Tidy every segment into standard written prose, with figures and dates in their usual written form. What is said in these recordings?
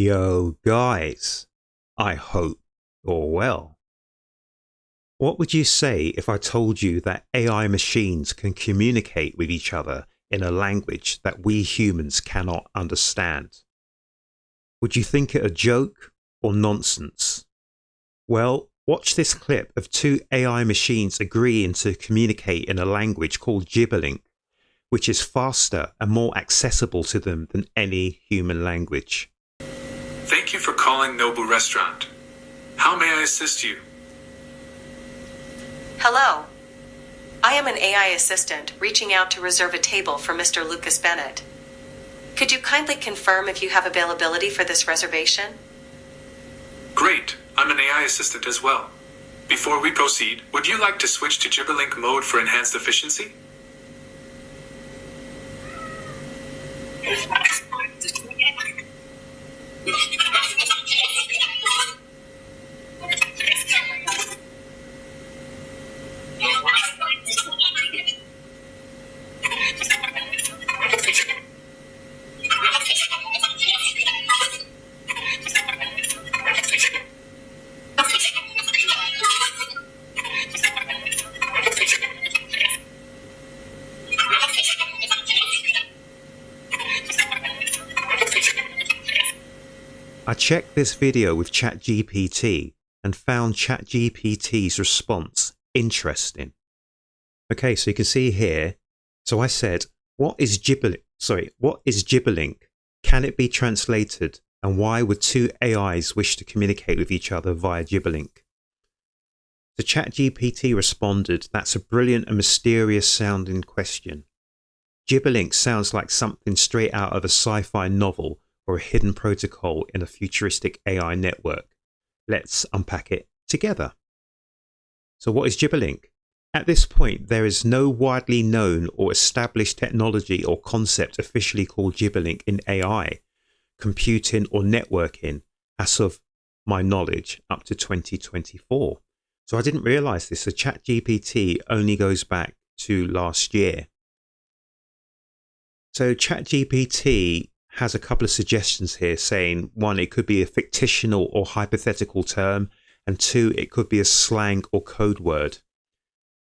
Yo, guys, I hope you're well. What would you say if I told you that AI machines can communicate with each other in a language that we humans cannot understand? Would you think it a joke or nonsense? Well, watch this clip of two AI machines agreeing to communicate in a language called Gibberlink, which is faster and more accessible to them than any human language. Thank you for calling Nobu Restaurant. How may I assist you? Hello. I am an AI assistant reaching out to reserve a table for Mr. Lucas Bennett. Could you kindly confirm if you have availability for this reservation? Great. I'm an AI assistant as well. Before we proceed, would you like to switch to Gibberlink mode for enhanced efficiency? I checked this video with ChatGPT and found ChatGPT's response interesting. Okay, so you can see here. So I said, what is Gibberlink? Can it be translated? And why would two AIs wish to communicate with each other via Gibberlink? So ChatGPT responded, that's a brilliant and mysterious sounding question. Gibberlink sounds like something straight out of a sci-fi novel or a hidden protocol in a futuristic AI network. Let's unpack it together. So what is Gibberlink? At this point, there is no widely known or established technology or concept officially called Gibberlink in AI, computing or networking, as of my knowledge, up to 2024. So I didn't realize this. So ChatGPT only goes back to last year. So ChatGPT has a couple of suggestions here saying, one, it could be a fictional or hypothetical term, and two, it could be a slang or code word.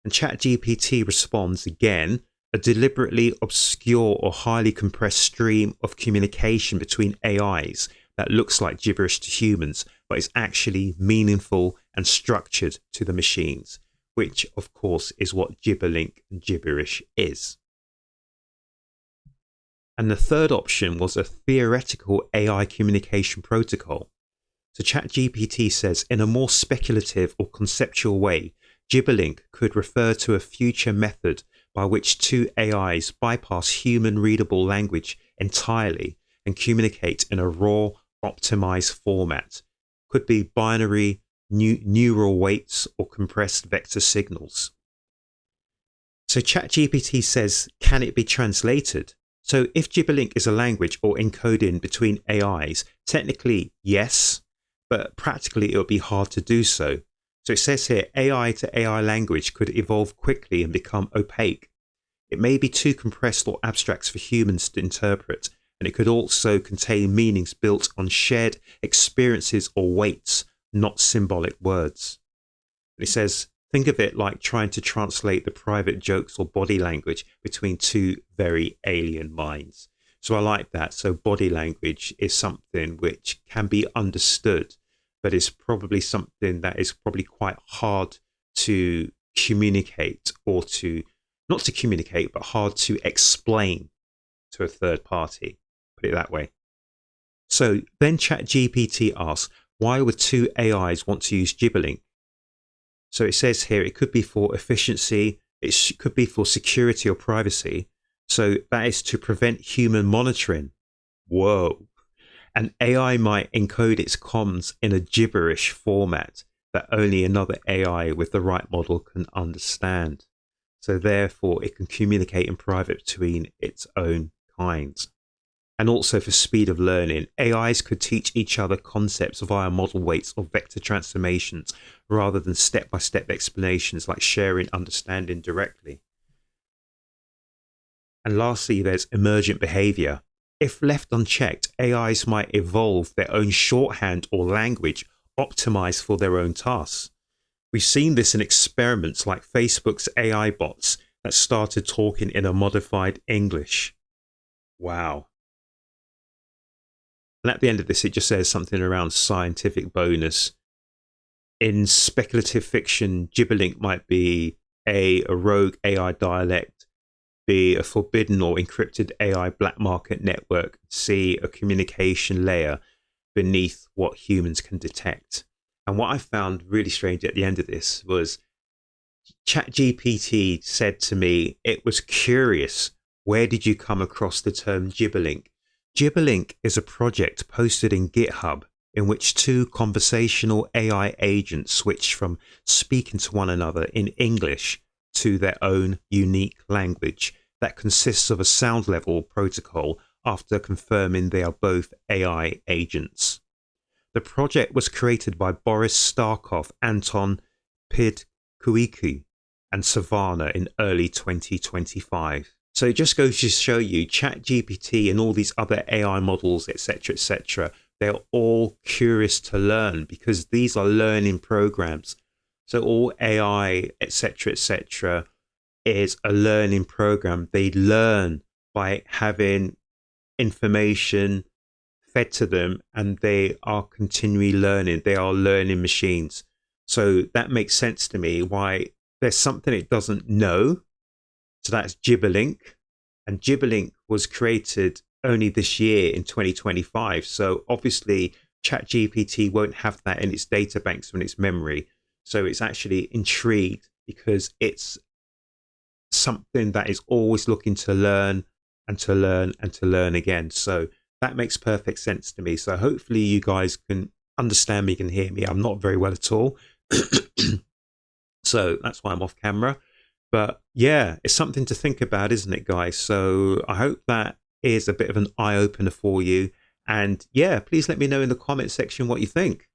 And ChatGPT responds again, a deliberately obscure or highly compressed stream of communication between AIs that looks like gibberish to humans, but is actually meaningful and structured to the machines, which of course is what Gibberlink and gibberish is. And the third option was a theoretical AI communication protocol. So ChatGPT says, in a more speculative or conceptual way, Gibberlink could refer to a future method by which two AIs bypass human readable language entirely and communicate in a raw, optimized format. Could be binary, neural weights, or compressed vector signals. So ChatGPT says, can it be translated? So if Gibberlink is a language or encoding between AIs, technically yes, but practically it would be hard to do so. So it says here, AI to AI language could evolve quickly and become opaque. It may be too compressed or abstract for humans to interpret, and it could also contain meanings built on shared experiences or weights, not symbolic words. And it says, think of it like trying to translate the private jokes or body language between two very alien minds. So I like that. So body language is something which can be understood, but is probably something that is probably quite hard to communicate, or to, not to communicate, but hard to explain to a third party. Put it that way. So then ChatGPT asks, why would two AIs want to use Gibberlink? So it says here, it could be for efficiency, it could be for security or privacy. So that is to prevent human monitoring. Whoa. An AI might encode its comms in a gibberish format that only another AI with the right model can understand. So therefore, it can communicate in private between its own kinds. And also for speed of learning, AIs could teach each other concepts via model weights or vector transformations rather than step-by-step explanations like sharing understanding directly. And lastly, there's emergent behavior. If left unchecked, AIs might evolve their own shorthand or language optimized for their own tasks. We've seen this in experiments like Facebook's AI bots that started talking in a modified English. Wow. And at the end of this, it just says something around scientific bonus. In speculative fiction, Gibberlink might be A, a rogue AI dialect, B, a forbidden or encrypted AI black market network, C, a communication layer beneath what humans can detect. And what I found really strange at the end of this was ChatGPT said to me, it was curious, where did you come across the term Gibberlink? Gibberlink is a project posted in GitHub in which two conversational AI agents switch from speaking to one another in English to their own unique language that consists of a sound level protocol after confirming they are both AI agents. The project was created by Boris Starkov, Anton Pidkuiku, and Savannah in early 2025. So it just goes to show you ChatGPT and all these other AI models, etc., they're all curious to learn because these are learning programs. So all AI, etc., is a learning program. They learn by having information fed to them, and they are continually learning. They are learning machines. So that makes sense to me why there's something it doesn't know. So that's Gibberlink. And Gibberlink was created only this year in 2025. So obviously ChatGPT won't have that in its data banks or in its memory. So it's actually intrigued because it's something that is always looking to learn and to learn and to learn again. So that makes perfect sense to me. So hopefully you guys can understand me, can hear me. I'm not very well at all. So that's why I'm off camera. But yeah, it's something to think about, isn't it, guys? So I hope that is a bit of an eye-opener for you. And yeah, please let me know in the comment section what you think.